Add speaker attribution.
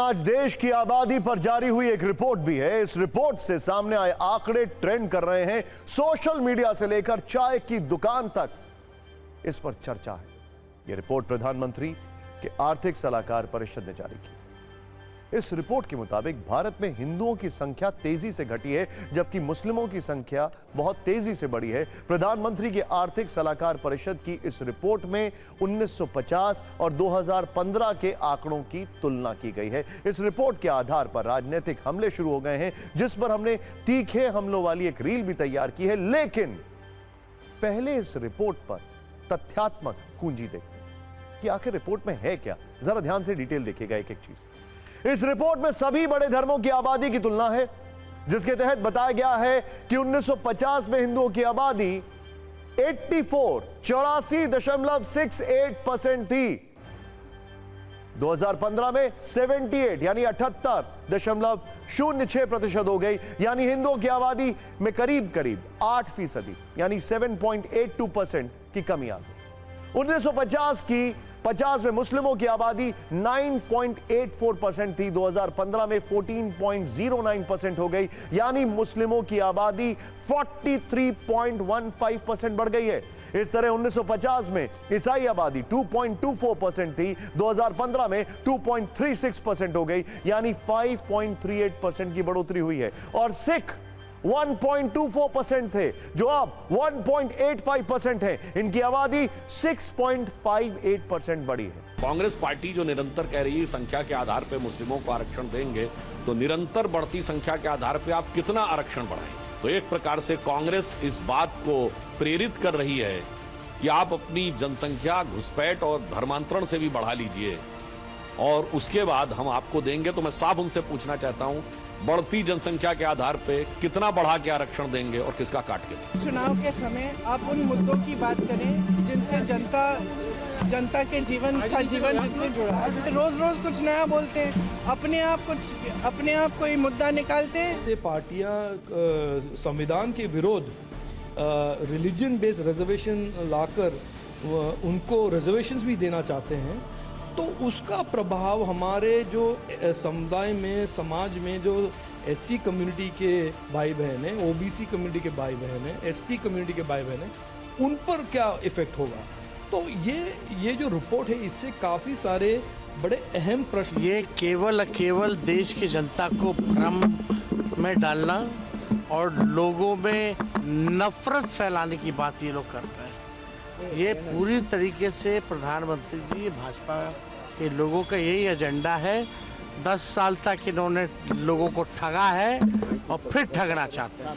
Speaker 1: आज देश की आबादी पर जारी हुई एक रिपोर्ट भी है। इस रिपोर्ट से सामने आए आंकड़े ट्रेंड कर रहे हैं। सोशल मीडिया से लेकर चाय की दुकान तक इस पर चर्चा है। यह रिपोर्ट प्रधानमंत्री के आर्थिक सलाहकार परिषद ने जारी की। इस रिपोर्ट के मुताबिक भारत में हिंदुओं की संख्या तेजी से घटी है, जबकि मुस्लिमों की संख्या बहुत तेजी से बढ़ी है। प्रधानमंत्री के आर्थिक सलाहकार परिषद की इस रिपोर्ट में 1950 और 2015 के आंकड़ों की तुलना की गई है। इस रिपोर्ट के आधार पर राजनीतिक हमले शुरू हो गए हैं, जिस पर हमने तीखे हमलों वाली एक रील भी तैयार की है। लेकिन पहले इस रिपोर्ट पर तथ्यात्मक कुंजी देखते हैं कि आखिर रिपोर्ट में है क्या। जरा ध्यान से डिटेल देखिएगा एक एक चीज। इस रिपोर्ट में सभी बड़े धर्मों की आबादी की तुलना है, जिसके तहत बताया गया है कि 1950 में हिंदुओं की आबादी 84.68% थी। 2015 में 78 यानी 78.06% हो गई, यानी हिंदुओं की आबादी में करीब करीब 8% यानी 7.82% की कमी आ गई। 1950 में मुस्लिमों की आबादी 9.84% थी। 2015 में 14.09% हो गई, यानी मुस्लिमों की आबादी 43.15% बढ़ गई है। इस तरह 1950 में ईसाई आबादी 2.24% थी। 2015 में 2.36% हो गई, यानी 5.38% की बढ़ोतरी हुई है। और सिख 1.24% थे, जो अब 1.85% है। इनकी आबादी 6.58% बढ़ी है।
Speaker 2: कांग्रेस पार्टी जो निरंतर कह रही है संख्या के आधार पर मुस्लिमों को आरक्षण देंगे, तो निरंतर बढ़ती संख्या के आधार पर आप कितना आरक्षण बढ़ाएंगे? तो एक प्रकार से कांग्रेस इस बात को प्रेरित कर रही है कि आप अपनी जनसंख्या घुसपैठ और धर्मांतरण से भी बढ़ा लीजिए और उसके बाद हम आपको देंगे। तो मैं साफ उनसे पूछना चाहता हूं, बढ़ती जनसंख्या के आधार पे कितना बढ़ा के आरक्षण देंगे और किसका काट के देंगे?
Speaker 3: चुनाव के समय आप उन मुद्दों की बात करें जिनसे जनता के जीवन जिससे जुड़ा है। रोज रोज कुछ नया बोलते हैं, अपने आप कोई मुद्दा निकालते हैं।
Speaker 4: से पार्टियां संविधान के विरोध रिलीजन बेस्ड रिजर्वेशन लाकर उनको रिजर्वेशंस भी देना चाहते हैं, तो उसका प्रभाव हमारे जो समुदाय में, समाज में जो एससी कम्युनिटी के भाई बहन हैं, ओबीसी कम्युनिटी के भाई बहन हैं, एसटी कम्युनिटी के भाई बहन हैं, उन पर क्या इफेक्ट होगा? तो ये जो रिपोर्ट है, इससे काफ़ी सारे बड़े अहम प्रश्न।
Speaker 5: ये केवल देश की जनता को भ्रम में डालना और लोगों में नफरत फैलाने की बात ये लोग करते हैं। ये पूरी तरीके से प्रधानमंत्री जी, भाजपा के लोगों का यही एजेंडा है। 10 साल तक इन्होंने लोगों को ठगा है और फिर ठगना चाहते हैं।